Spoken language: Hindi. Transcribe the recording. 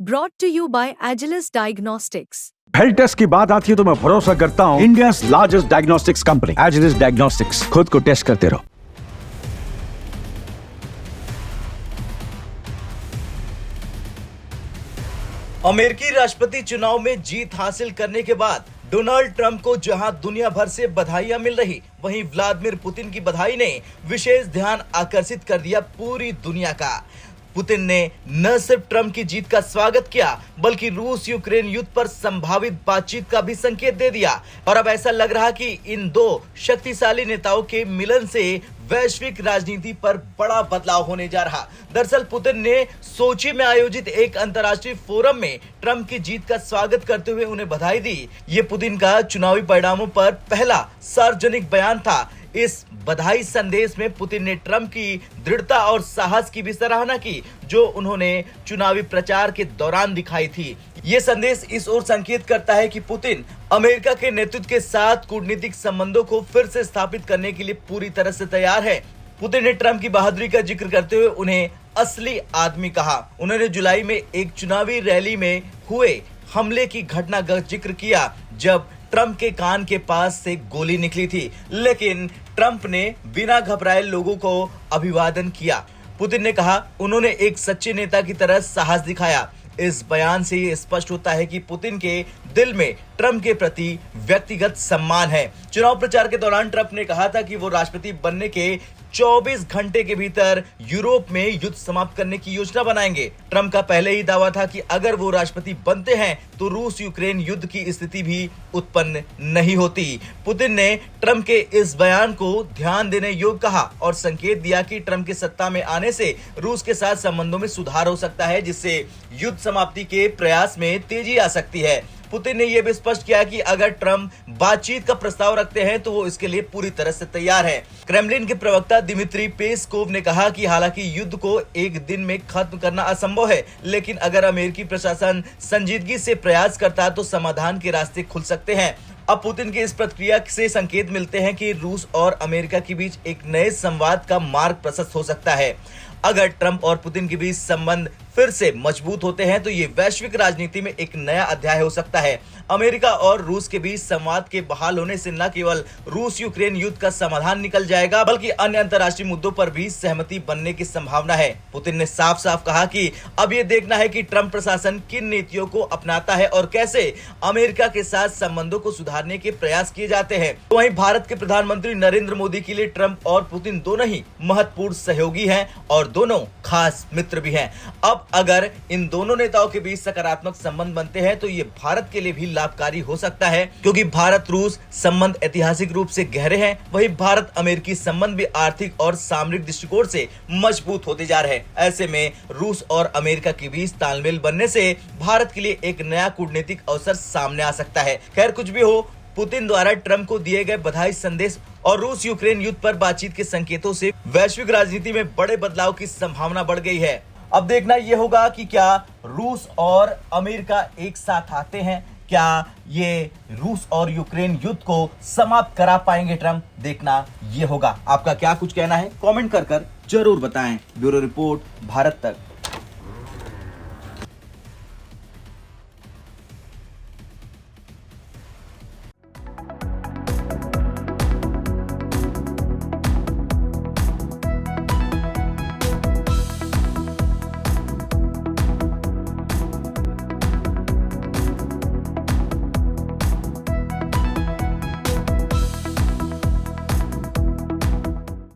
Brought to you by Agilus Diagnostics. Health test की बात आती है तो मैं भरोसा करता हूँ India largest diagnostics company Agilus diagnostics. खुद को टेस्ट करते रहो। अमेरिकी राष्ट्रपति चुनाव में जीत हासिल करने के बाद डोनाल्ड ट्रंप को जहां दुनिया भर से बधाइयां मिल रही, वहीं व्लादिमीर पुतिन की बधाई ने विशेष ध्यान आकर्षित कर दिया पूरी दुनिया का। पुतिन ने न सिर्फ ट्रंप की जीत का स्वागत किया, बल्कि रूस यूक्रेन युद्ध पर संभावित बातचीत का भी संकेत दे दिया। और अब ऐसा लग रहा कि इन दो शक्तिशाली नेताओं के मिलन से वैश्विक राजनीति पर बड़ा बदलाव होने जा रहा। दरअसल पुतिन ने सोची में आयोजित एक अंतर्राष्ट्रीय फोरम में ट्रंप की जीत का स्वागत करते हुए उन्हें बधाई दी। ये पुतिन का चुनावी परिणामों पर पहला सार्वजनिक बयान था। इस बधाई संदेश में पुतिन ने ट्रंप की दृढ़ता और साहस की भी सराहना की, जो उन्होंने चुनावी प्रचार के दौरान दिखाई थी। ये संदेश इस ओर संकेत करता है कि पुतिन अमेरिका के नेतृत्व के साथ कूटनीतिक संबंधों को फिर से स्थापित करने के लिए पूरी तरह से तैयार है। पुतिन ने ट्रंप की बहादुरी का जिक्र करते हुए उन्हें असली आदमी कहा। उन्होंने जुलाई में एक चुनावी रैली में हुए हमले की घटना का जिक्र किया, जब ट्रंप के कान के पास से गोली निकली थी, लेकिन ट्रंप ने बिना घबराए लोगों को अभिवादन किया। पुतिन ने कहा, उन्होंने एक सच्चे नेता की तरह साहस दिखाया। इस बयान से ये स्पष्ट होता है कि पुतिन के दिल में ट्रंप के प्रति व्यक्तिगत सम्मान है। चुनाव प्रचार के दौरान ट्रंप ने कहा था कि वो राष्ट्रपति बनने के 24 घंटे के भीतर यूरोप में युद्ध समाप्त करने की योजना बनाएंगे। ट्रंप का पहले ही दावा था कि अगर वो राष्ट्रपति बनते हैं तो रूस यूक्रेन युद्ध की स्थिति भी उत्पन्न नहीं होती। पुतिन ने ट्रंप के इस बयान को ध्यान देने योग्य कहा और संकेत दिया कि ट्रंप के सत्ता में आने से रूस के साथ संबंधों में सुधार हो सकता है, जिससे युद्ध समाप्ति के प्रयास में तेजी आ सकती है। पुतिन ने यह भी स्पष्ट किया कि अगर ट्रंप बातचीत का प्रस्ताव रखते हैं तो वो इसके लिए पूरी तरह से तैयार है। क्रेमलिन के प्रवक्ता दिमित्री पेस्कोव ने कहा कि हालांकि युद्ध को एक दिन में खत्म करना असंभव है, लेकिन अगर अमेरिकी प्रशासन संजीदगी से प्रयास करता तो समाधान के रास्ते खुल सकते हैं। अब पुतिन की इस प्रतिक्रिया से संकेत मिलते हैं कि रूस और अमेरिका के बीच एक नए संवाद का मार्ग प्रशस्त हो सकता है। अगर ट्रंप और पुतिन के बीच संबंध फिर से मजबूत होते हैं तो ये वैश्विक राजनीति में एक नया अध्याय हो सकता है। अमेरिका और रूस के बीच संवाद के बहाल होने से न केवल रूस यूक्रेन युद्ध का समाधान निकल जाएगा, बल्कि अन्य अंतर्राष्ट्रीय मुद्दों पर भी सहमति बनने की संभावना है। पुतिन ने साफ साफ कहा कि अब ये देखना है कि ट्रंप प्रशासन किन नीतियों को अपनाता है और कैसे अमेरिका के साथ संबंधों को सुधारने के प्रयास किए जाते हैं। तो वहीं भारत के प्रधानमंत्री नरेंद्र मोदी के लिए ट्रंप और पुतिन दोनों ही महत्वपूर्ण सहयोगी हैं और दोनों खास मित्र भी हैं। अब अगर इन दोनों नेताओं के बीच सकारात्मक संबंध बनते हैं तो ये भारत के लिए भी लाभकारी हो सकता है, क्योंकि भारत रूस संबंध ऐतिहासिक रूप से गहरे हैं। वहीं भारत अमेरिकी संबंध भी आर्थिक और सामरिक दृष्टिकोण से मजबूत होते जा रहे हैं। ऐसे में रूस और अमेरिका के बीच तालमेल बनने से भारत के लिए एक नया कूटनीतिक अवसर सामने आ सकता है। खैर, कुछ भी हो, पुतिन द्वारा ट्रंप को दिए गए बधाई संदेश और रूस यूक्रेन युद्ध पर बातचीत के संकेतों से वैश्विक राजनीति में बड़े बदलाव की संभावना बढ़ गई है। अब देखना यह होगा कि क्या रूस और अमेरिका एक साथ आते हैं, क्या ये रूस और यूक्रेन युद्ध को समाप्त करा पाएंगे ट्रंप, देखना यह होगा। आपका क्या कुछ कहना है, कमेंट कर जरूर बताएं। ब्यूरो रिपोर्ट, भारत तक।